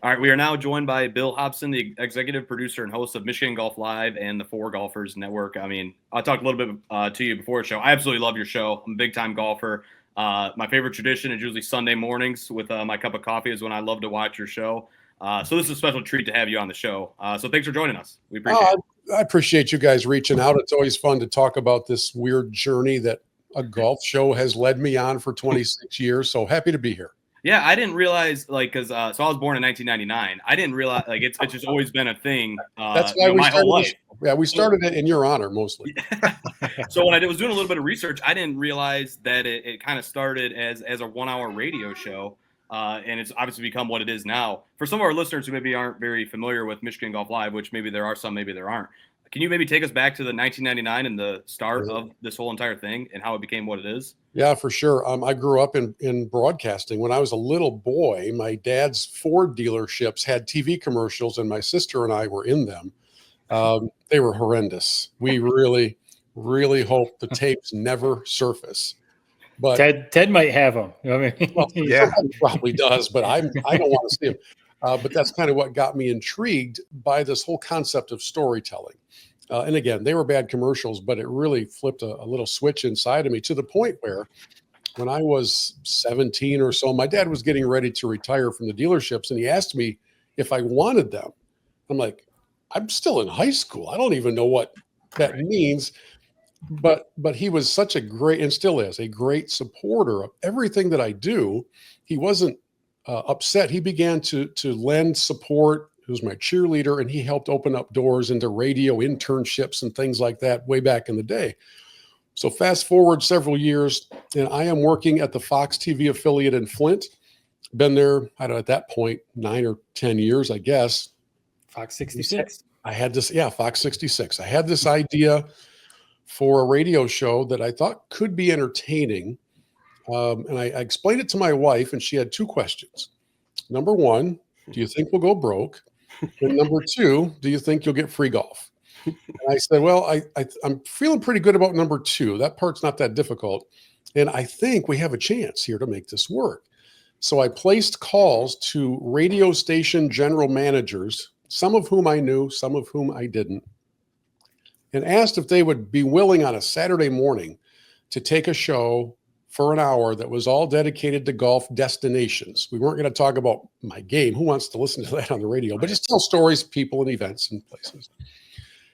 All right, we are now joined by Bill Hobson, the executive producer and host of Michigan Golf Live and the Four Golfers Network. I mean, I talked a little bit to you before the show. I absolutely love your show. I'm a big time golfer. My favorite tradition is usually Sunday mornings with my cup of coffee is when I love to watch your show. So this is a special treat to have you on the show. So thanks for joining us. We appreciate it. I appreciate you guys reaching out. It's always fun to talk about this weird journey that a golf show has led me on for 26 years. So happy to be here. Yeah, I didn't realize because so I was born in 1999. I didn't realize it's just always been a thing. That's why we my whole life. Yeah, we started it in your honor mostly. So when I was doing a little bit of research, I didn't realize that it kind of started as a 1 hour radio show, and it's obviously become what it is now. For some of our listeners who maybe aren't very familiar with Michigan Golf Live, which maybe there are some, maybe there aren't. Can you maybe take us back to the 1999 and the start of this whole entire thing and how it became what it is? Yeah, for sure. I grew up in broadcasting. When I was a little boy, my dad's Ford dealerships had TV commercials, and my sister and I were in them. They were horrendous. We really, really hope the tapes never surface. But Ted might have them. I mean, well, yeah, probably does, but I don't want to see them. But that's kind of what got me intrigued by this whole concept of storytelling. And again, they were bad commercials, but it really flipped a little switch inside of me to the point where when I was 17 or so, my dad was getting ready to retire from the dealerships, and he asked me if I wanted them. I'm like, I'm still in high school. I don't even know what that means. But he was such a great, and still is, a great supporter of everything that I do. He wasn't upset. He began to lend support. He was my cheerleader, and he helped open up doors into radio internships and things like that way back in the day. So fast forward several years, and I am working at the Fox TV affiliate in Flint. Been there, I don't know, at that point, 9 or 10 years, I guess. Fox 66. I had this, Fox 66. I had this idea for a radio show that I thought could be entertaining. And I explained it to my wife, and she had two questions. Number one, do you think we'll go broke? And number two, do you think you'll get free golf? And I said, well, I'm feeling pretty good about number two. That part's not that difficult. And I think we have a chance here to make this work. So I placed calls to radio station general managers, some of whom I knew, some of whom I didn't, and asked if they would be willing on a Saturday morning to take a show for an hour that was all dedicated to golf destinations. We weren't going to talk about my game. Who wants to listen to that on the radio? But just tell stories, people, and events and places.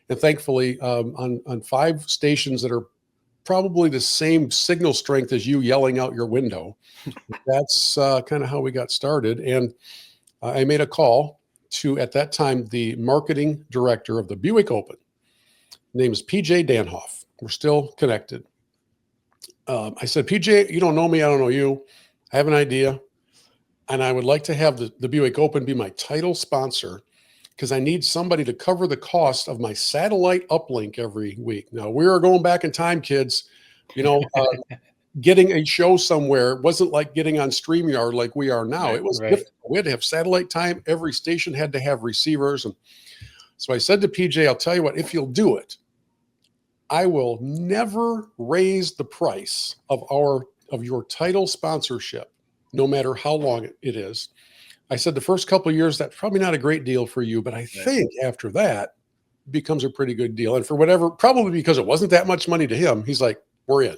And thankfully, on 5 stations that are probably the same signal strength as you yelling out your window, that's kind of how we got started. And I made a call to, at that time, the marketing director of the Buick Open. His name is PJ Danhoff. We're still connected. I said, PJ, you don't know me. I don't know you. I have an idea. And I would like to have the Buick Open be my title sponsor because I need somebody to cover the cost of my satellite uplink every week. Now, we are going back in time, kids. Getting a show somewhere wasn't like getting on StreamYard like we are now. It was difficult. We had to have satellite time. Every station had to have receivers. And so I said to PJ, I'll tell you what, if you'll do it, I will never raise the price of your title sponsorship, no matter how long it is. I said the first couple of years, that's probably not a great deal for you, but I think after that it becomes a pretty good deal. And for whatever, probably because it wasn't that much money to him, he's like, we're in.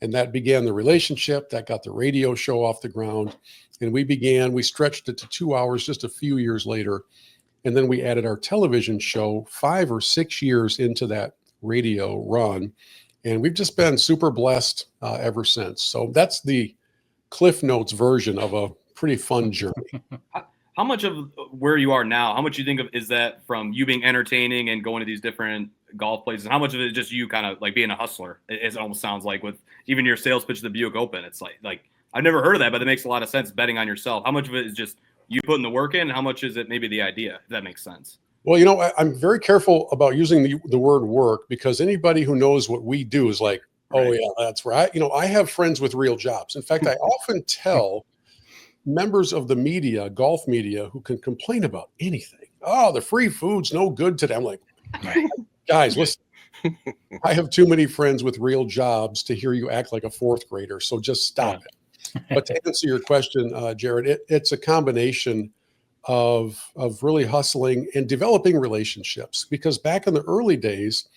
And that began the relationship. That got the radio show off the ground. And we stretched it to 2 hours just a few years later. And then we added our television show 5 or 6 years into that radio run, and we've just been super blessed ever since. So that's the Cliff Notes version of a pretty fun journey. How much of where you are now, how much you think of is that from you being entertaining and going to these different golf places? How much of it is just you kind of like being a hustler? It almost sounds like with even your sales pitch to the Buick Open. It's like I've never heard of that, but it makes a lot of sense betting on yourself. How much of it is just you putting the work in, and how much is it maybe the idea, if that makes sense? Well, I'm very careful about using the word work because anybody who knows what we do is like, oh, yeah, that's right. I have friends with real jobs. In fact, I often tell members of the media, golf media, who can complain about anything. Oh, the free food's no good today. I'm like, guys, listen, I have too many friends with real jobs to hear you act like a fourth grader. So just stop it. But to answer your question, Jared, it's a combination of really hustling and developing relationships. Because back in the early days,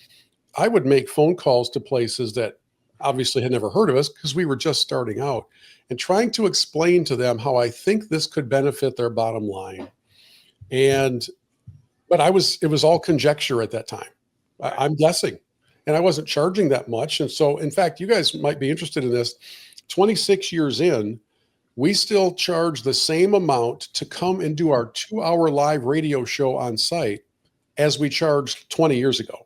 I would make phone calls to places that obviously had never heard of us because we were just starting out, and trying to explain to them how I think this could benefit their bottom line. But it was all conjecture at that time. I'm guessing, and I wasn't charging that much. And so, in fact, you guys might be interested in this. 26 years in, we still charge the same amount to come and do our 2-hour live radio show on site as we charged 20 years ago.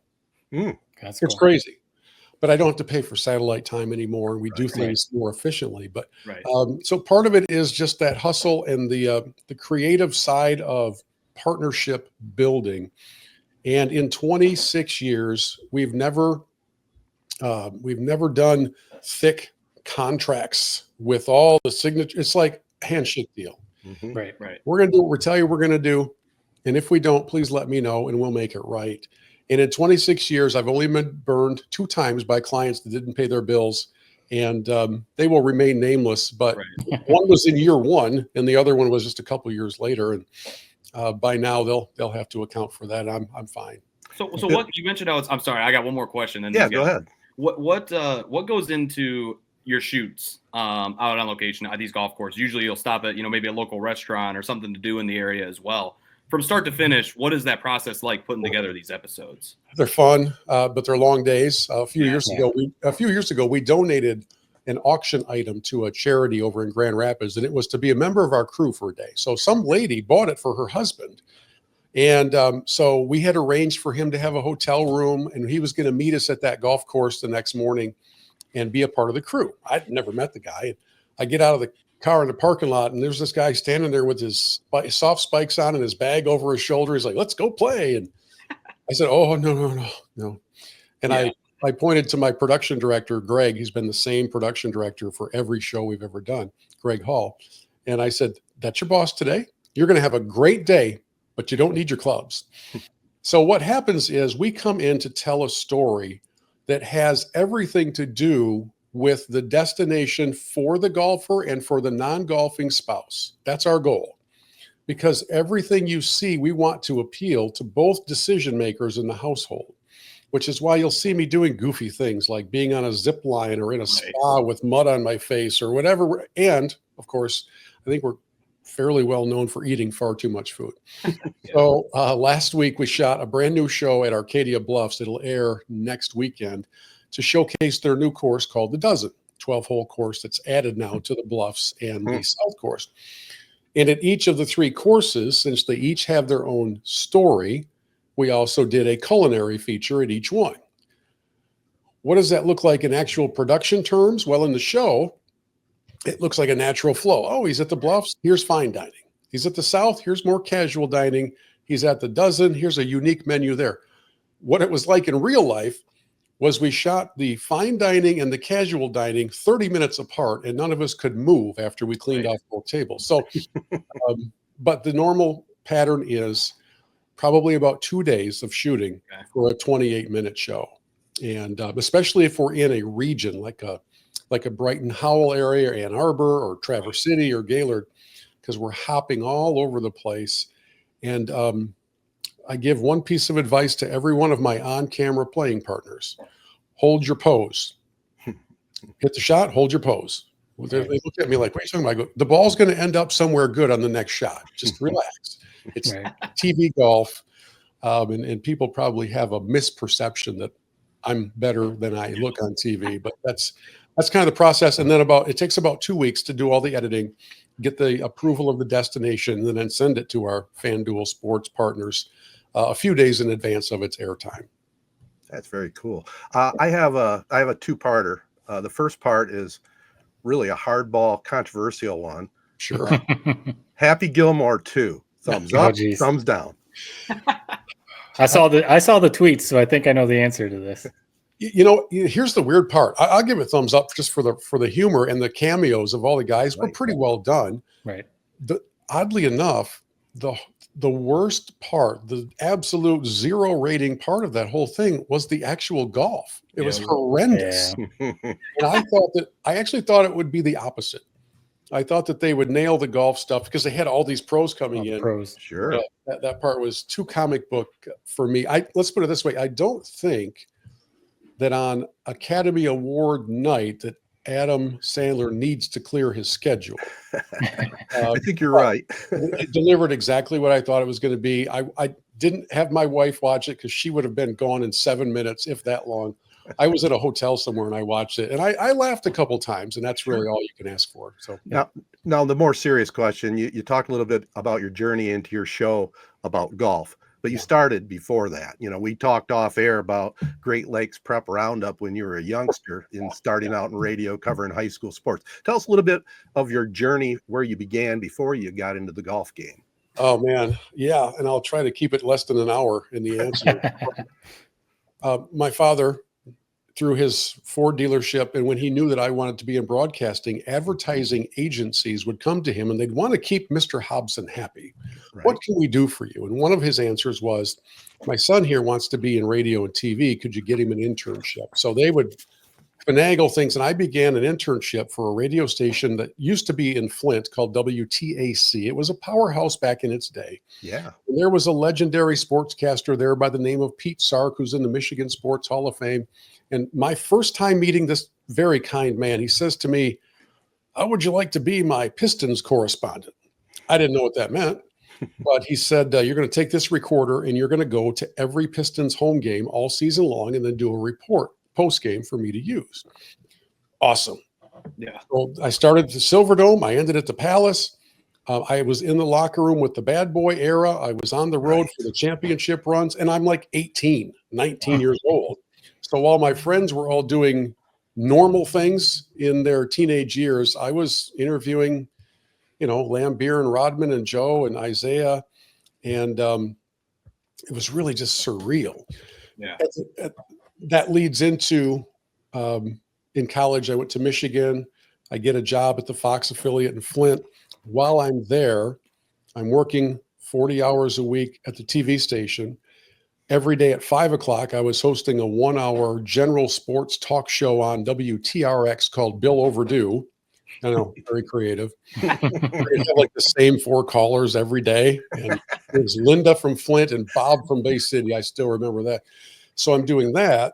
That's It's cool. crazy, but I don't have to pay for satellite time anymore. And we do things more efficiently. But so part of it is just that hustle and the creative side of partnership building. And in 26 years, we've never done thick contracts with all the signatures. It's like a handshake deal. Right. We're going to do what we tell you we're going to do. And if we don't, please let me know and we'll make it right. And in 26 years, I've only been burned 2 times by clients that didn't pay their bills. And they will remain nameless. But one was in year 1 and the other one was just a couple years later. And by now they'll have to account for that. I'm fine. So what you mentioned, I'm sorry, I got one more question. And go ahead. What goes into your shoots out on location at these golf courses? Usually you'll stop at, maybe a local restaurant or something to do in the area as well. From start to finish, what is that process like putting together these episodes? They're fun, but they're long days. A few years ago, we donated an auction item to a charity over in Grand Rapids, and it was to be a member of our crew for a day. So some lady bought it for her husband. And so we had arranged for him to have a hotel room, and he was going to meet us at that golf course the next morning and be a part of the crew. I'd never met the guy. I get out of the car in the parking lot, and there's this guy standing there with his soft spikes on and his bag over his shoulder. He's like, "Let's go play." And I said, "Oh, no." And I pointed to my production director, Greg. He's been the same production director for every show we've ever done, Greg Hall. And I said, "That's your boss today. You're going to have a great day, but you don't need your clubs." So what happens is we come in to tell a story that has everything to do with the destination for the golfer and for the non-golfing spouse. That's our goal. Because everything you see, we want to appeal to both decision makers in the household, which is why you'll see me doing goofy things like being on a zip line or in a spa with mud on my face or whatever. And of course, I think we're fairly well known for eating far too much food. So last week we shot a brand new show at Arcadia Bluffs. It'll air next weekend to showcase their new course called The Dozen, 12-hole course that's added now to the Bluffs and the South course. And at each of the 3 courses, since they each have their own story, we also did a culinary feature at each one. What does that look like in actual production terms? Well, in the show, it looks like a natural flow. Oh, he's at the Bluffs. Here's fine dining. He's at the South. Here's more casual dining. He's at the Dozen. Here's a unique menu there. What it was like in real life was we shot the fine dining and the casual dining 30 minutes apart, and none of us could move after we cleaned off both tables. So, but the normal pattern is probably about 2 days of shooting for a 28-minute show. And especially if we're in a region like a Brighton Howell area, or Ann Arbor, or Traverse City, or Gaylord, because we're hopping all over the place. And I give one piece of advice to every one of my on-camera playing partners: hold your pose. Hit the shot, hold your pose. They look at me like, "What are you talking about?" I go, "The ball's going to end up somewhere good on the next shot. Just relax." It's TV golf, and people probably have a misperception that I'm better than I look on TV, but that's kind of the process. And then it takes about 2 weeks to do all the editing, get the approval of the destination, and then send it to our FanDuel Sports partners a few days in advance of its airtime. That's very cool. I have a 2-parter. The first part is really a hardball, controversial one. Sure. Happy Gilmore 2. Thumbs up, thumbs down. I saw the tweets, so I think I know the answer to this. Here's the weird part. I'll give it thumbs up just for the humor, and the cameos of all the guys were pretty well done. Right. Oddly enough, the worst part, the absolute 0 rating part of that whole thing was the actual golf. It was horrendous. And I actually thought it would be the opposite. I thought that they would nail the golf stuff because they had all these pros coming in. Pros. Sure. That part was too comic book for me. Let's put it this way. I don't think that on Academy Award night that Adam Sandler needs to clear his schedule. I think you're right. It delivered exactly what I thought it was going to be. I didn't have my wife watch it because she would have been gone in 7 minutes, if that long. I was at a hotel somewhere and I watched it, and I laughed a couple times, and that's really all you can ask for. So Now the more serious question, you talked a little bit about your journey into your show about golf, but you started before that. You know, we talked off air about Great Lakes Prep Roundup when you were a youngster in starting out in radio covering high school sports. Tell us a little bit of your journey, where you began before you got into the golf game. Oh man, yeah, and I'll try to keep it less than an hour in the answer. My father, through his Ford dealership, and when he knew that I wanted to be in broadcasting, advertising agencies would come to him and they'd want to keep Mr. Hobson happy. Right. What can we do for you? And one of his answers was, my son here wants to be in radio and TV. Could you get him an internship? So they would finagle things. And I began an internship for a radio station that used to be in Flint called WTAC. It was a powerhouse back in its day. Yeah. And there was a legendary sportscaster there by the name of Pete Sark, who's in the Michigan Sports Hall of Fame. And my first time meeting this very kind man, he says to me, how would you like to be my Pistons correspondent? I didn't know what that meant, but he said, you're going to take this recorder and you're going to go to every Pistons home game all season long and then do a report post game for me to use. Awesome. Yeah. So I started at the Silverdome. I ended at the Palace. I was in the locker room with the bad boy era. I was on the road for the championship runs, and I'm like 18, 19 years old. So while my friends were all doing normal things in their teenage years, I was interviewing, Lambeer and Rodman and Joe and Isaiah. And it was really just surreal. Yeah. That leads into, in college, I went to Michigan. I get a job at the Fox affiliate in Flint. While I'm there, I'm working 40 hours a week at the TV station. Every day at 5 o'clock, I was hosting a 1-hour general sports talk show on WTRX called Bill Overdue. I know, very creative. We'd have like the same 4 callers every day. And it was Linda from Flint and Bob from Bay City. I still remember that. So I'm doing that.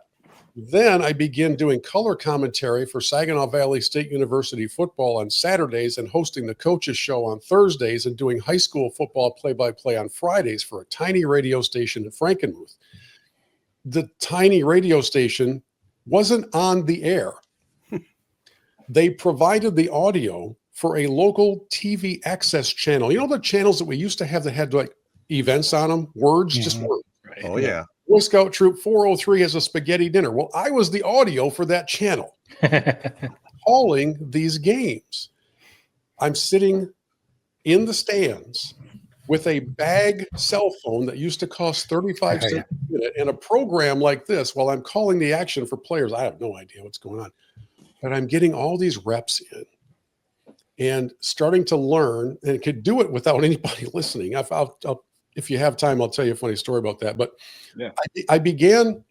Then I begin doing color commentary for Saginaw Valley State University football on Saturdays and hosting the coaches show on Thursdays and doing high school football play-by-play on Fridays for a tiny radio station in Frankenmuth. The tiny radio station wasn't on the air. They provided the audio for a local TV access channel. You know the channels that we used to have that had like events on them, words, just words. Right. Oh yeah. Boy Scout Troop 403 has a spaghetti dinner. Well, I was the audio for that channel, calling these games. I'm sitting in the stands with a bag cell phone that used to cost 35 cents a minute and a program like this while I'm calling the action for players. I have no idea what's going on, but I'm getting all these reps in and starting to learn, and could do it without anybody listening. If you have time, I'll tell you a funny story about that. But yeah. I began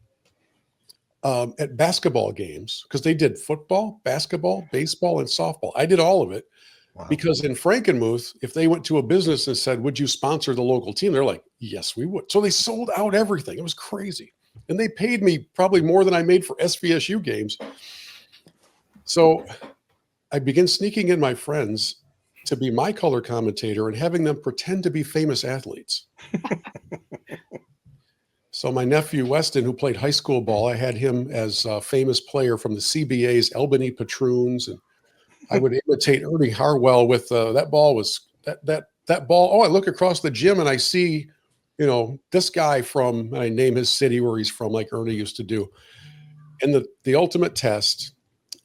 at basketball games because they did football, basketball, baseball, and softball. I did all of it. Wow. Because in Frankenmuth, if they went to a business and said, would you sponsor the local team? They're like, yes, we would. So they sold out everything. It was crazy. And they paid me probably more than I made for SVSU games. So I began sneaking in my friends to be my color commentator and having them pretend to be famous athletes. So my nephew Weston, who played high school ball, I had him as a famous player from the CBA's Albany Patroons, and I would imitate Ernie Harwell with that ball was that ball. Oh, I look across the gym and I see, this guy from, I name his city where he's from, like Ernie used to do. And the ultimate test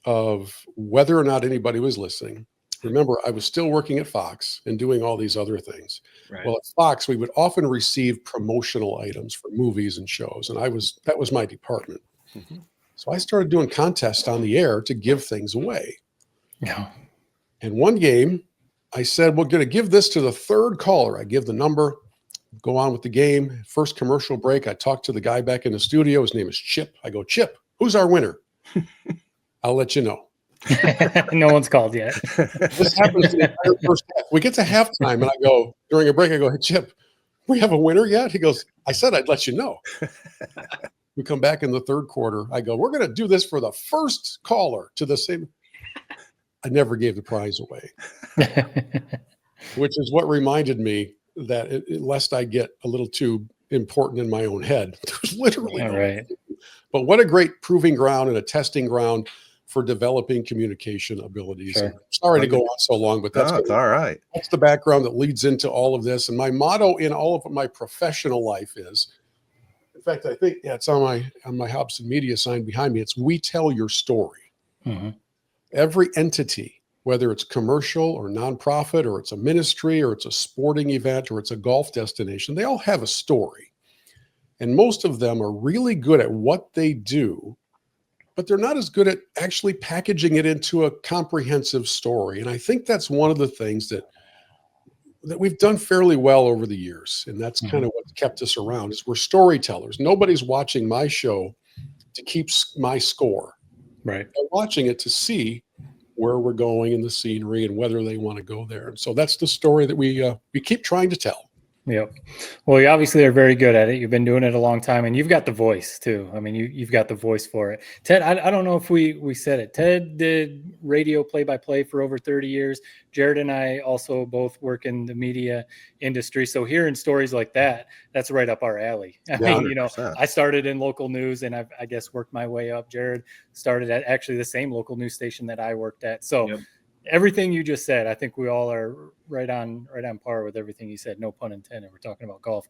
of whether or not anybody was listening. Remember, I was still working at Fox and doing all these other things. Right. Well, at Fox, we would often receive promotional items for movies and shows, and that was my department. Mm-hmm. So I started doing contests on the air to give things away. Yeah. And one game, I said, we're going to give this to the third caller. I give the number, go on with the game. First commercial break, I talk to the guy back in the studio. His name is Chip. I go, Chip, who's our winner? I'll let you know. No one's called yet. This happens the entire first half. We get to halftime, and I go, during a break, I go, hey, Chip, we have a winner yet? He goes, I said I'd let you know. We come back in the third quarter. I go, we're going to do this for the first caller to the same. I never gave the prize away, which is what reminded me that lest I get a little too important in my own head, there's literally All no right. But what a great proving ground and a testing ground for developing communication abilities. Sure. Sorry to go on so long, but that's, it's all right. that's the background that leads into all of this. And my motto in all of my professional life is, in fact, I think it's on my Hobson Media sign behind me. It's "We tell your story." Mm-hmm. Every entity, whether it's commercial or nonprofit, or it's a ministry, or it's a sporting event, or it's a golf destination, they all have a story. And most of them are really good at what they do, but they're not as good at actually packaging it into a comprehensive story. And I think that's one of the things that we've done fairly well over the years. And that's kind of what kept us around, is we're storytellers. Nobody's watching my show to keep my score. Right. They're watching it to see where we're going in the scenery and whether they want to go there. And so that's the story that we keep trying to tell. Yep. Well, you obviously are very good at it. You've been doing it a long time, and you've got the voice too. I mean, you've got the voice for it. Ted, I don't know if we said it. Ted did radio play-by-play for over 30 years. Jared and I also both work in the media industry. So hearing stories like that, that's right up our alley. I mean, 100%. I started in local news, and I guess worked my way up. Jared started at actually the same local news station that I worked at. So Yep. Everything you just said, I think we all are right on par with everything you said. No pun intended. We're talking about golf.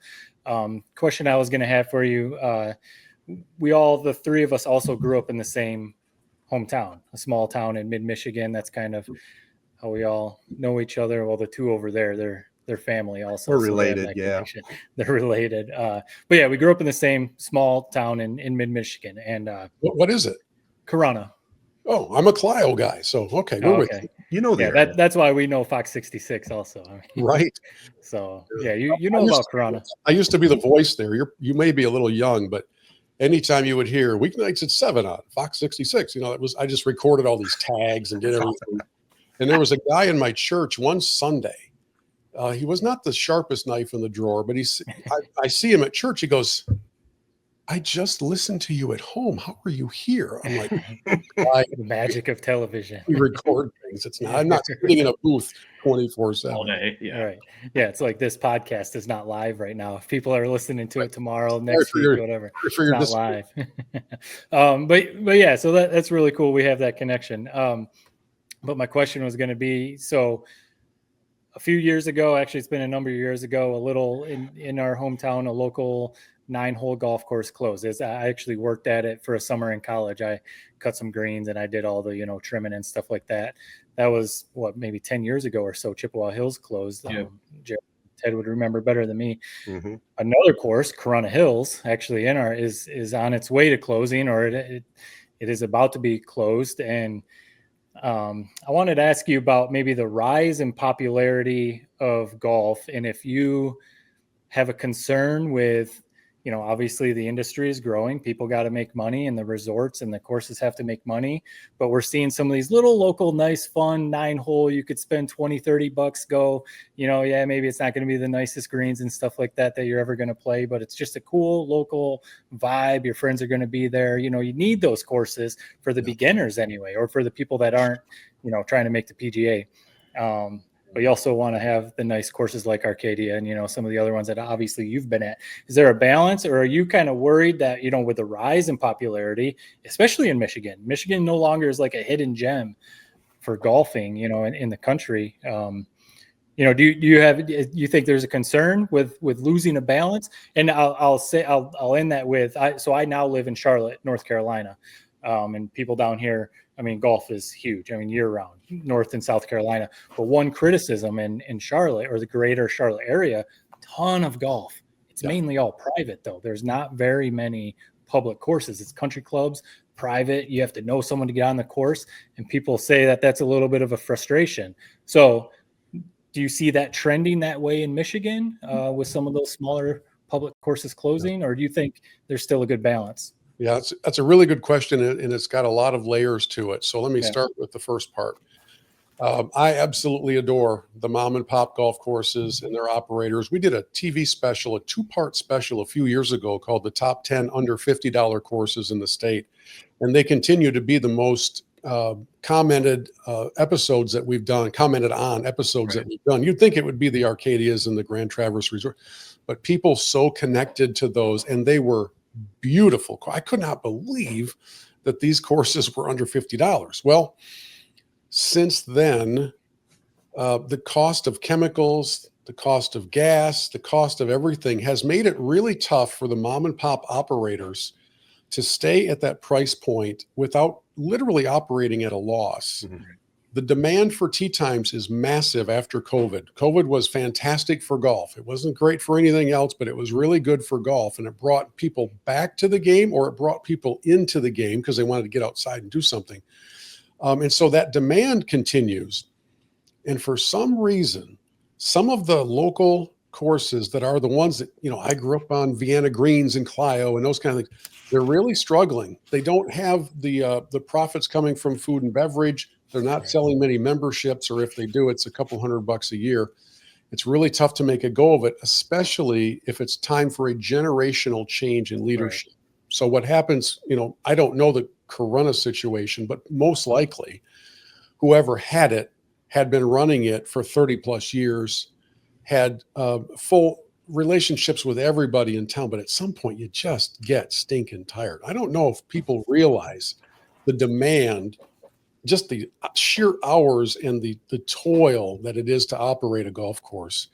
Question I was going to have for you. The three of us also grew up in the same hometown, a small town in mid-Michigan. That's kind of how we all know each other. Well, the two over there, they're family also. We're related. Yeah. Connection. They're related. But yeah, we grew up in the same small town in mid-Michigan. And What is it? Corona. Oh, I'm a Clio guy. So, okay. We're with you. You know the area. That's why we know Fox 66 also. I mean, Right. So yeah, you know about Corona. I used to be the voice there. You may be a little young, but anytime you would hear weeknights at 7 on Fox 66, I just recorded all these tags and did everything. And there was a guy in my church one Sunday. He was not the sharpest knife in the drawer, but I see him at church. He goes, I just listened to you at home. How are you here? I'm like, the magic of television. We record things. I'm not sitting in a booth 24/7 all day. Yeah. Right. Yeah. It's like this podcast is not live right now. If people are listening to it tomorrow, next week, whatever, it's not live. But yeah, so that's really cool. We have that connection. But my question was going to be, so a few years ago, actually, it's been a number of years ago, a little in our hometown, a local 9-hole golf course closed. I actually worked at it for a summer in college. I cut some greens and I did all the, trimming and stuff like that. That was maybe 10 years ago or so. Chippewa Hills closed. Yeah. Ted would remember better than me. Mm-hmm. Another course, Corona Hills, actually is on its way to closing, or it is about to be closed. And I wanted to ask you about maybe the rise in popularity of golf, and if you have a concern with, obviously the industry is growing. People got to make money, and the resorts and the courses have to make money. But we're seeing some of these little local, nice, fun 9-hole, you could spend $20-$30, go, maybe it's not going to be the nicest greens and stuff like that you're ever going to play, but it's just a cool local vibe. Your friends are going to be there. You need those courses for the beginners anyway, or for the people that aren't, trying to make the PGA. But you also want to have the nice courses like Arcadia and, some of the other ones that obviously you've been at. Is there a balance, or are you kind of worried that, with the rise in popularity, especially in Michigan no longer is like a hidden gem for golfing, in the country? Do you think there's a concern with losing a balance? And I'll end that with, so I now live in Charlotte, North Carolina. And people down here, golf is huge. Year round, North and South Carolina. But one criticism in Charlotte, or the greater Charlotte area, ton of golf. It's mainly all private, though. There's not very many public courses. It's country clubs, private. You have to know someone to get on the course. And people say that that's a little bit of a frustration. So do you see that trending that way in Michigan with some of those smaller public courses closing, or do you think there's still a good balance? Yeah, that's a really good question, and it's got a lot of layers to it. So let me start with the first part. I absolutely adore the mom and pop golf courses and their operators. We did a TV special, a 2-part special a few years ago called the top 10 under $50 courses in the state. And they continue to be the most commented episodes that we've done, commented on episodes that we've done. You'd think it would be the Arcadias and the Grand Traverse Resort, but people so connected to those, and they were beautiful. I could not believe that these courses were under $50. Well, since then, the cost of chemicals, the cost of gas, the cost of everything has made it really tough for the mom and pop operators to stay at that price point without literally operating at a loss. Mm-hmm. The demand for tee times is massive after COVID. COVID was fantastic for golf. It wasn't great for anything else, but it was really good for golf. And it brought people back to the game, or it brought people into the game because they wanted to get outside and do something. And so that demand continues. And for some reason, some of the local courses that are the ones that, I grew up on, Vienna Greens and Clio and those kind of things, they're really struggling. They don't have the profits coming from food and beverage. They're not selling many memberships, or if they do, it's a couple $100 a year. It's really tough to make a go of it, especially if it's time for a generational change in leadership. Right. So what happens, I don't know the Corona situation, but most likely whoever had it had been running it for 30 plus years, had full relationships with everybody in town, but at some point you just get stinking tired. I don't know if people realize the demand, just the sheer hours and the toil that it is to operate a golf course.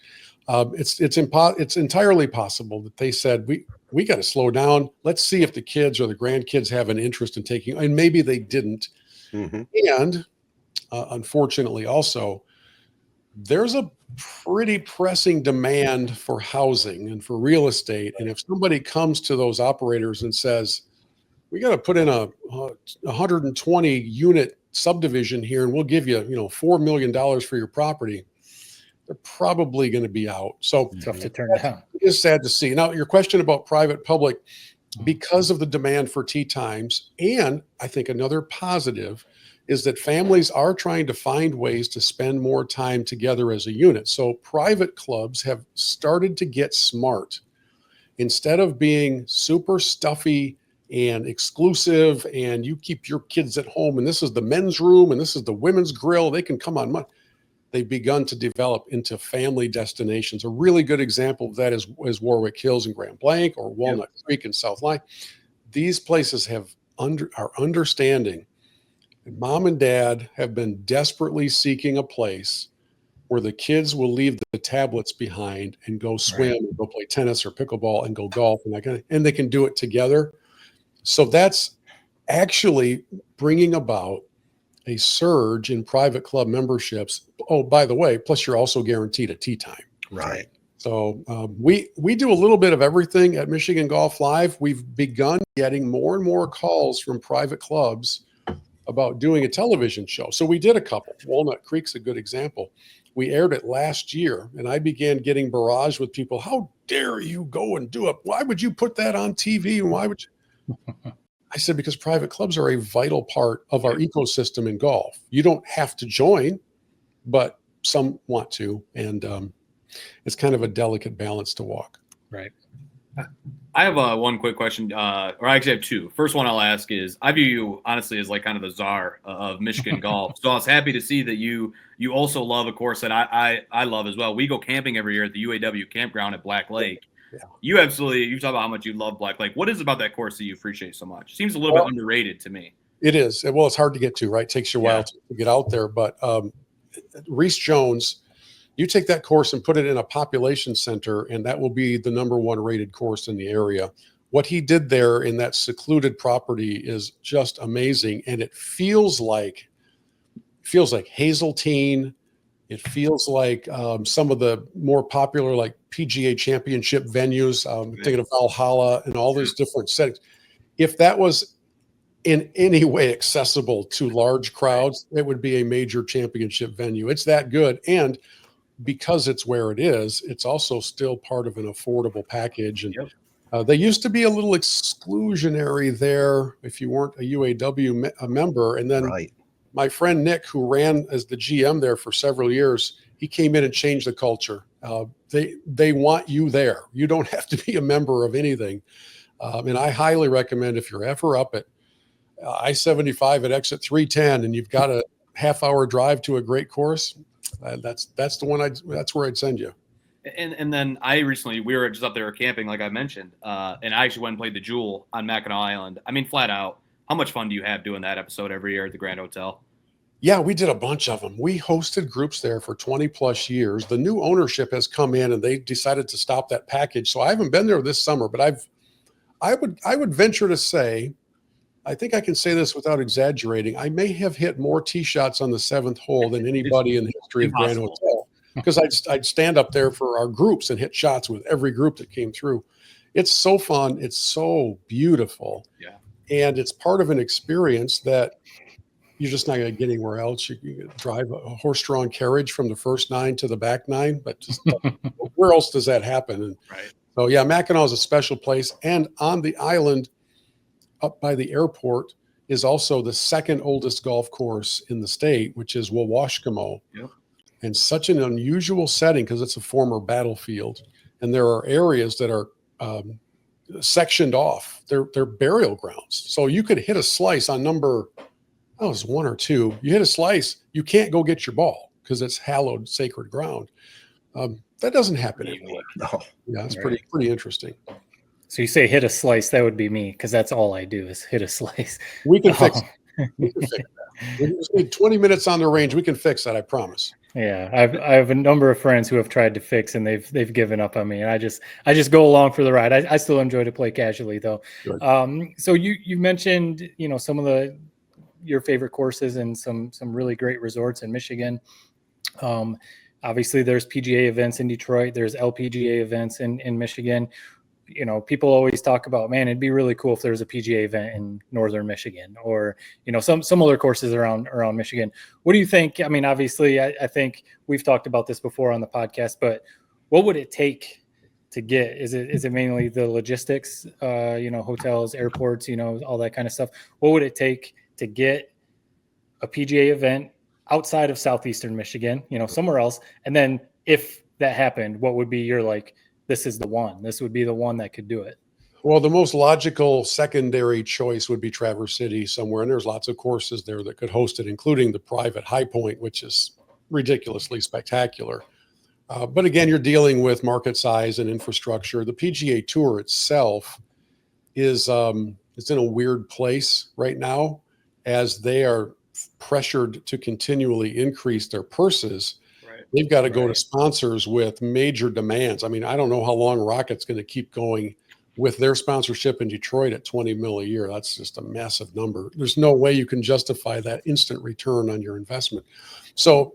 It's entirely possible that they said, we got to slow down. Let's see if the kids or the grandkids have an interest in taking, and maybe they didn't. Mm-hmm. And unfortunately also, there's a pretty pressing demand for housing and for real estate. And if somebody comes to those operators and says, we got to put in a 120 unit subdivision here and we'll give you, $4 million for your property, they're probably going to be out. So tough to turn down. It's sad to see. Now, your question about private public, because of the demand for tee times, and I think another positive is that families are trying to find ways to spend more time together as a unit. So private clubs have started to get smart. Instead of being super stuffy and exclusive, and you keep your kids at home, and this is the men's room, and this is the women's grill, they can come on Monday. They've begun to develop into family destinations. A really good example of that is Warwick Hills and Grand Blanc, or Walnut Creek and South Line. These places are understanding that mom and dad have been desperately seeking a place where the kids will leave the tablets behind and go swim, and go play tennis or pickleball and go golf, and they can do it together. So that's actually bringing about a surge in private club memberships. Oh, by the way, plus you're also guaranteed a tee time. Right. So we do a little bit of everything at Michigan Golf Live. We've begun getting more and more calls from private clubs about doing a television show. So we did a couple. Walnut Creek's a good example. We aired it last year, and I began getting barraged with people. How dare you go and do it? Why would you put that on TV? And why would you? I said, because private clubs are a vital part of our ecosystem in golf. You don't have to join, but some want to. And it's kind of a delicate balance to walk. Right. I have one quick question, or I actually have two. First one I'll ask is, I view you honestly as like kind of the czar of Michigan golf. So I was happy to see that you also love a course that I love as well. We go camping every year at the UAW campground at Black Lake. Yeah. You talk about how much you love Black Lake. What is it about that course that you appreciate so much? Seems a little bit underrated to me. It is. Well, it's hard to get to, right? It takes you a while to get out there. But Reese Jones, you take that course and put it in a population center, and that will be the nnumber 1 rated course in the area. What he did there in that secluded property is just amazing. And it feels like Hazeltine. It feels like some of the more popular, like PGA championship venues, thinking of Valhalla and all those different settings. If that was in any way accessible to large crowds, it would be a major championship venue. It's that good. And because it's where it is, it's also still part of an affordable package. And They used to be a little exclusionary there if you weren't a UAW member. And then Right. my friend Nick, who ran as the GM there for several years, he came in and changed the culture. They want you there. You don't have to be a member of anything. And I highly recommend, if you're ever up at I-75 at exit 310 and you've got a half-hour drive to a great course, that's the one. That's where I'd send you. And then we were just up there camping, like I mentioned, and I actually went and played the Jewel on Mackinac Island. I mean, flat out, how much fun do you have doing that episode every year at the Grand Hotel? Yeah, we did a bunch of them. We hosted groups there for 20 plus years. The new ownership has come in and they decided to stop that package. So I haven't been there this summer, but I would venture to say, I think I can say this without exaggerating, I may have hit more tee shots on the 7th hole than anybody in the history of Grand Hotel, because I'd stand up there for our groups and hit shots with every group that came through. It's so fun. It's so beautiful. Yeah. And it's part of an experience that you're just not going to get anywhere else. You drive a horse-drawn carriage from the first 9 to the back 9, but just where else does that happen? And right. So yeah, Mackinac is a special place. And on the island up by the airport is also the second oldest golf course in the state, which is Wawashkamo. Yep. And such an unusual setting because it's a former battlefield. And there are areas that are sectioned off. They're burial grounds. So you could hit a slice on number, it was 1 or 2. You hit a slice, you can't go get your ball because it's hallowed, sacred ground. That doesn't happen anymore. No. Yeah, it's pretty interesting. So you say hit a slice, that would be me, because that's all I do is hit a slice. We can fix it. We can fix that. We just need 20 minutes on the range. We can fix that, I promise. Yeah, I have a number of friends who have tried to fix and they've given up on me, and I just go along for the ride. I still enjoy to play casually though. Good. So you mentioned some of your favorite courses and some really great resorts in Michigan. Obviously, there's PGA events in Detroit. There's LPGA events in Michigan. People always talk about, man, it'd be really cool if there was a PGA event in northern Michigan or, some other courses around Michigan. What do you think? I mean, obviously, I think we've talked about this before on the podcast, but what would it take to get? Is it mainly the logistics, hotels, airports, all that kind of stuff? What would it take to get a PGA event outside of southeastern Michigan, somewhere else? And then if that happened, what would be your this is the one. This would be the one that could do it. Well, the most logical secondary choice would be Traverse City somewhere, and there's lots of courses there that could host it, including the private High Point, which is ridiculously spectacular. But again, you're dealing with market size and infrastructure. The PGA Tour itself is it's in a weird place right now, as they are pressured to continually increase their purses. They've got to go to sponsors with major demands. I mean, I don't know how long Rocket's going to keep going with their sponsorship in Detroit at $20 million a year. That's just a massive number. There's no way you can justify that instant return on your investment. So,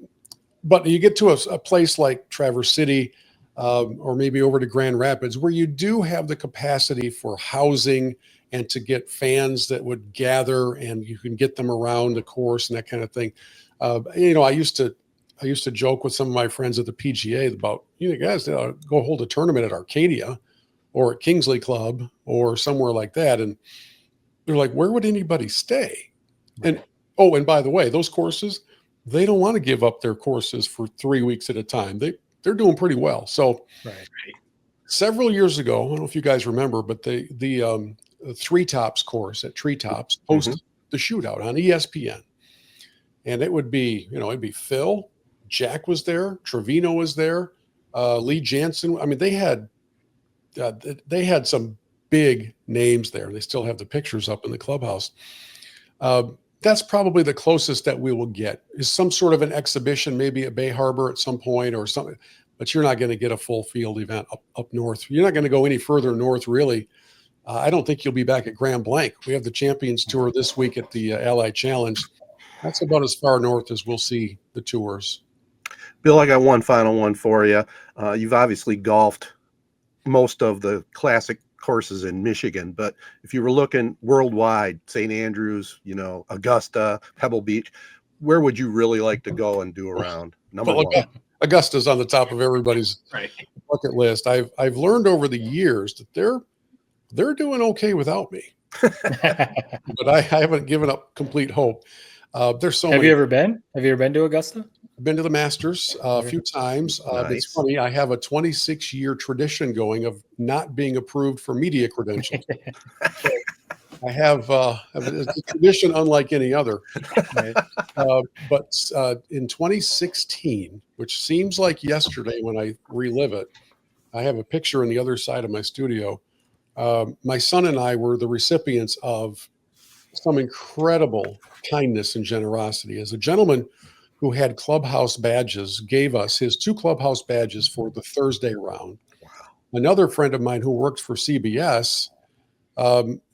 but you get to a place like Traverse City or maybe over to Grand Rapids, where you do have the capacity for housing and to get fans that would gather, and you can get them around the course and that kind of thing. I used to joke with some of my friends at the PGA about, guys, go hold a tournament at Arcadia or at Kingsley Club or somewhere like that. And they're like, where would anybody stay? And, and by the way, those courses, they don't want to give up their courses for 3 weeks at a time. They're doing pretty well. So several years ago, I don't know if you guys remember, but the Three Tops course at Treetops hosted the shootout on ESPN. And it would be, it'd be Phil, Jack was there, Trevino was there, Lee Jansen. I mean, they had some big names there. They still have the pictures up in the clubhouse. That's probably the closest that we will get, is some sort of an exhibition, maybe at Bay Harbor at some point or something. But you're not going to get a full field event up north. You're not going to go any further north, really. I don't think you'll be back at Grand Blanc. We have the Champions Tour this week at the Allied Challenge. That's about as far north as we'll see the tours. Bill, I got one final one for you. You've obviously golfed most of the classic courses in Michigan, but if you were looking worldwide, St. Andrews, Augusta, Pebble Beach, where would you really like to go and do a round? Number one. Augusta's on the top of everybody's bucket list. I've learned over the years that there they're doing okay without me. But I haven't given up complete hope. There's so Have many. you ever been? Have you ever been to Augusta? I've been to the Masters a few times. Nice. It's funny. I have a 26-year tradition going of not being approved for media credentials. So I have it's a tradition unlike any other. Right. But in 2016, which seems like yesterday when I relive it, I have a picture on the other side of my studio. My son and I were the recipients of some incredible kindness and generosity. As a gentleman who had clubhouse badges gave us his 2 clubhouse badges for the Thursday round. Wow. Another friend of mine who works for CBS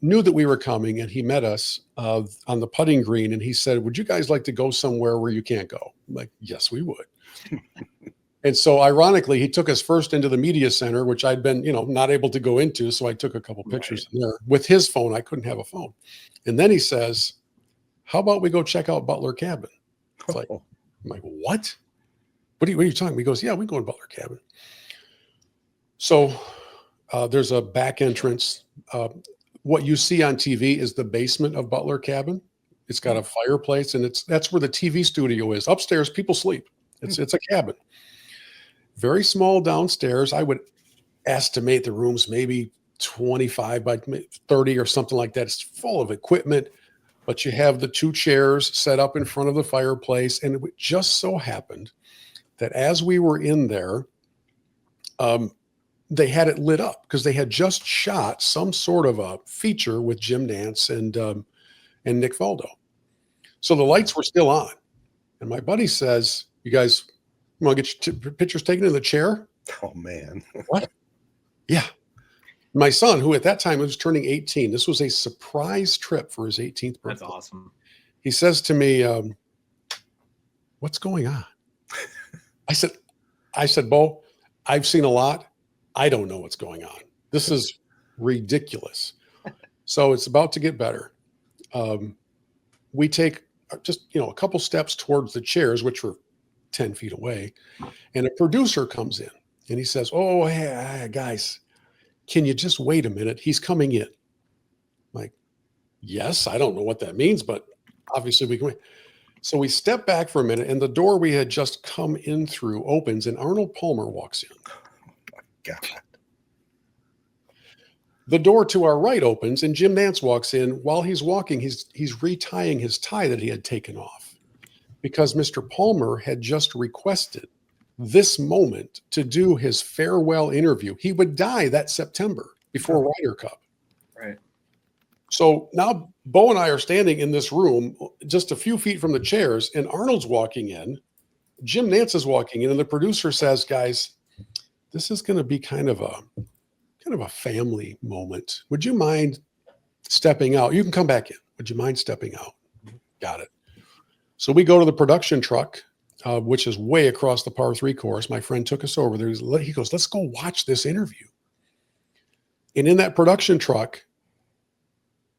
knew that we were coming, and he met us on the putting green, and he said, "Would you guys like to go somewhere where you can't go?" I'm like, "Yes, we would." And so ironically, he took us first into the media center, which I'd been, not able to go into. So I took a couple pictures in there with his phone. I couldn't have a phone. And then he says, "How about we go check out Butler Cabin?" It's like, I'm like, "What? What are you talking about?" He goes, "Yeah, we can go to Butler Cabin." So there's a back entrance. What you see on TV is the basement of Butler Cabin. It's got a fireplace, and that's where the TV studio is. Upstairs, people sleep. It's a cabin. Very small downstairs. I would estimate the rooms maybe 25 by 30 or something like that. It's full of equipment, but you have the 2 chairs set up in front of the fireplace. And it just so happened that as we were in there, they had it lit up because they had just shot some sort of a feature with Jim Nantz and Nick Faldo. So the lights were still on. And my buddy says, "You guys want to get your pictures taken in the chair?" Oh, man. What? Yeah. My son, who at that time was turning 18, this was a surprise trip for his 18th birthday. That's awesome. He says to me, "What's going on?" I said, "Bo, I've seen a lot. I don't know what's going on. This is ridiculous." So it's about to get better. We take just, a couple steps towards the chairs, which were 10 feet away. And a producer comes in and he says, "Oh, hey, guys, can you just wait a minute? He's coming in." I'm like, "Yes, I don't know what that means, but obviously we can wait." So we step back for a minute, and the door we had just come in through opens, and Arnold Palmer walks in. God. The door to our right opens, and Jim Nantz walks in. While he's walking, he's retying his tie that he had taken off because Mr. Palmer had just requested this moment to do his farewell interview. He would die that September before Ryder Cup. Right. So now Bo and I are standing in this room just a few feet from the chairs, and Arnold's walking in. Jim Nantz is walking in, and the producer says, "Guys, this is going to be kind of a family moment. Would you mind stepping out? You can come back in. Would you mind stepping out?" Got it. So we go to the production truck, which is way across the par 3 course. My friend took us over there. He goes, "Let's go watch this interview." And in that production truck,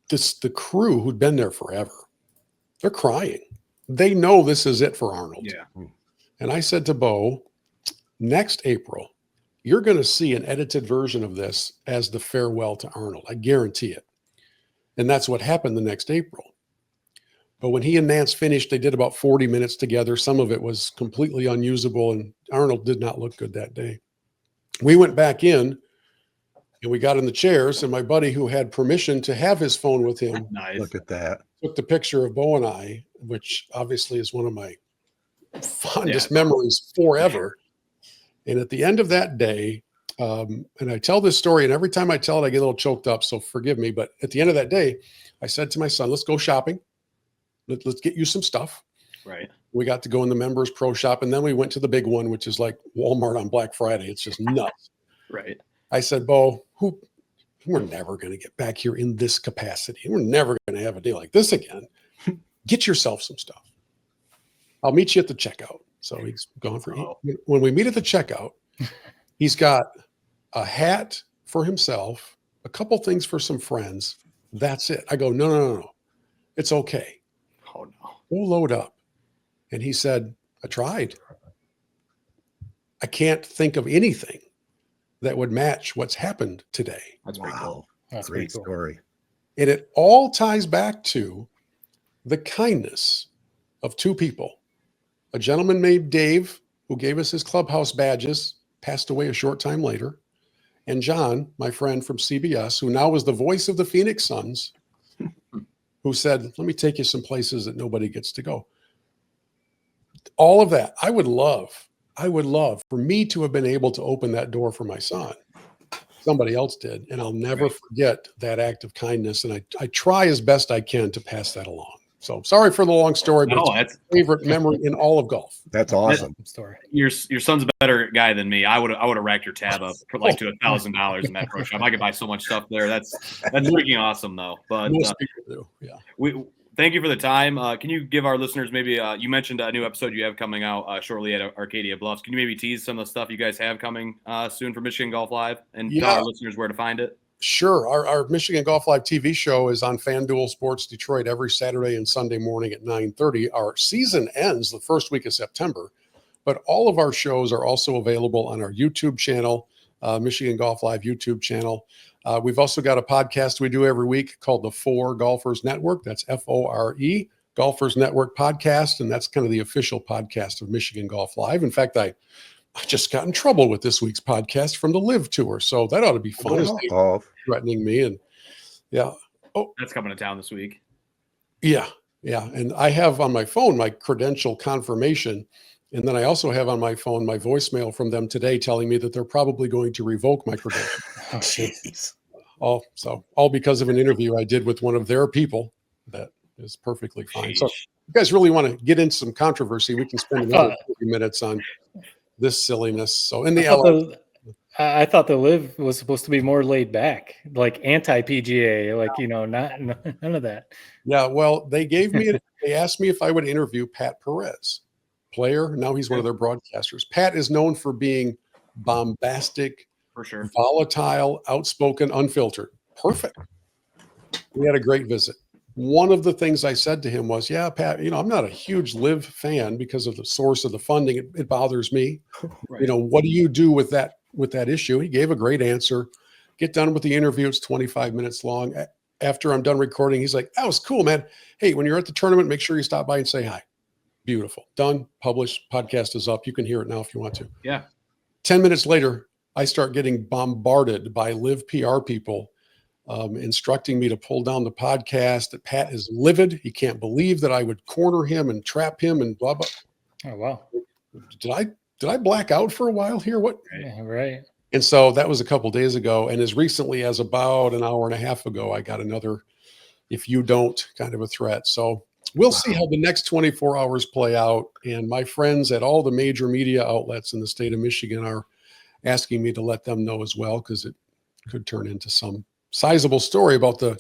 the crew who'd been there forever, they're crying. They know this is it for Arnold. Yeah. And I said to Bo, "Next April, you're going to see an edited version of this as the farewell to Arnold. I guarantee it." And that's what happened the next April. But when he and Nance finished, they did about 40 minutes together. Some of it was completely unusable, and Arnold did not look good that day. We went back in, and we got in the chairs, and my buddy, who had permission to have his phone with him, Nice. Look at that. took the picture of Bo and I, which obviously is one of my fondest memories forever. And at the end of that day, and I tell this story, and every time I tell it, I get a little choked up, so forgive me. But at the end of that day, I said to my son, "Let's go shopping. Let's get you some stuff." Right. We got to go in the members pro shop, and then we went to the big one, which is like Walmart on Black Friday. It's just nuts. Right. I said, "Bo, we're never going to get back here in this capacity. We're never going to have a day like this again. Get yourself some stuff. I'll meet you at the checkout." So he's gone for when we meet at the checkout, he's got a hat for himself, a couple things for some friends. That's it. I go, no. It's okay. Oh no. We'll load up. And he said, "I tried. I can't think of anything that would match what's happened today." That's pretty cool. That's Great pretty cool. story. And it all ties back to the kindness of two people. A gentleman named Dave, who gave us his clubhouse badges, passed away a short time later. And John, my friend from CBS, who now is the voice of the Phoenix Suns, who said, let me take you some places that nobody gets to go. All of that. I would love for me to have been able to open that door for my son. Somebody else did. And I'll never forget that act of kindness. And I try as best I can to pass that along. So sorry for the long story, but it's my favorite memory in all of golf. That's awesome. Story. Your son's a better guy than me. I would have racked your tab up for like to $1,000 in that pro shop. I could buy so much stuff there. That's freaking awesome though. But Most people do. Yeah. we thank you for the time. Can you give our listeners maybe you mentioned a new episode you have coming out shortly at Arcadia Bluffs. Can you maybe tease some of the stuff you guys have coming soon for Michigan Golf Live and tell our listeners where to find it? Sure. Our Michigan Golf Live TV show is on FanDuel Sports Detroit every Saturday and Sunday morning at 9:30. Our season ends the first week of September, but all of our shows are also available on our YouTube channel, Michigan Golf Live YouTube channel. We've also got a podcast we do every week called the Four Golfers Network. That's FORE, Golfers Network Podcast, and that's kind of the official podcast of Michigan Golf Live. In fact, I just got in trouble with this week's podcast from the Live Tour, so that ought to be fun. Threatening me, and that's coming to town this week. Yeah, and I have on my phone my credential confirmation, and then I also have on my phone my voicemail from them today telling me that they're probably going to revoke my credential. Oh, jeez. All because of an interview I did with one of their people. That is perfectly fine. So, if you guys really want to get into some controversy, we can spend another 30 minutes on this silliness. So in the I thought the Live was supposed to be more laid back, like anti-PGA, like, none of that. Yeah, well, they asked me if I would interview Pat Perez, player. Now he's one of their broadcasters. Pat is known for being bombastic, for sure, volatile, outspoken, unfiltered. Perfect. We had a great visit. One of the things I said to him was, yeah, Pat, I'm not a huge Live fan because of the source of the funding. It bothers me. Right. What do you do with that issue? He gave a great answer. Get done with the interview. It's 25 minutes long. After I'm done recording, he's like, that was cool, man. Hey, when you're at the tournament, make sure you stop by and say hi. Beautiful. Done. Published. Podcast is up. You can hear it now if you want to. Yeah. 10 minutes later, I start getting bombarded by Live PR people instructing me to pull down the podcast, that Pat is livid. He can't believe that I would corner him and trap him and blah, blah. Oh, wow. Did I black out for a while here? What? Yeah, right. And so that was a couple days ago. And as recently as about an hour and a half ago, I got another, if you don't, kind of a threat. So we'll see how the next 24 hours play out. And my friends at all the major media outlets in the state of Michigan are asking me to let them know as well, because it could turn into some sizable story about the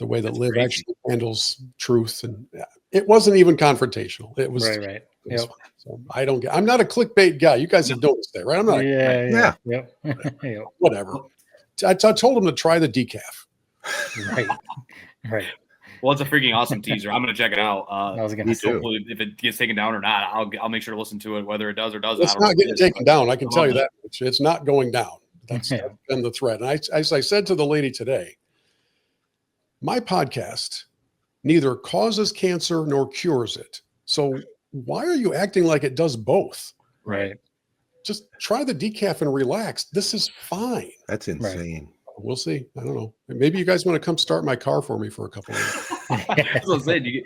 way that Live actually handles truth. And it wasn't even confrontational. It was right. It was fine. So I'm not a clickbait guy. You guys have noticed that, right? I'm not. Yeah. Whatever. I told him to try the decaf. Right. Well, it's a freaking awesome teaser. I'm going to check it out. I was going to say, hopefully, if it gets taken down or not, I'll make sure to listen to it, whether it does or doesn't. It's not getting taken down. I can tell you that. It's not going down. That's been the threat. And as I said to the lady today, my podcast neither causes cancer nor cures it. So why are you acting like it does both? Right. Just try the decaf and relax. This is fine. That's insane. We'll see. I don't know. Maybe you guys want to come start my car for me for a couple of weeks. That's what I'm saying.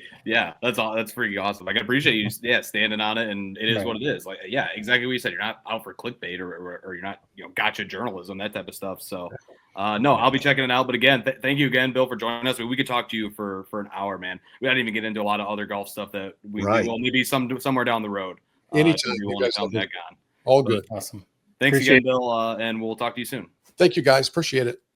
That's all. That's freaking awesome. I can appreciate you, standing on it, and it is what it is. Like, exactly what you said. You're not out for clickbait or you're not, gotcha journalism, that type of stuff. So, no, I'll be checking it out. But again, thank you again, Bill, for joining us. We could talk to you for an hour, man. We didn't even get into a lot of other golf stuff that we will maybe somewhere down the road. Anytime you want to come back on. All good. Awesome. Thanks again, Bill, and we'll talk to you soon. Thank you, guys. Appreciate it.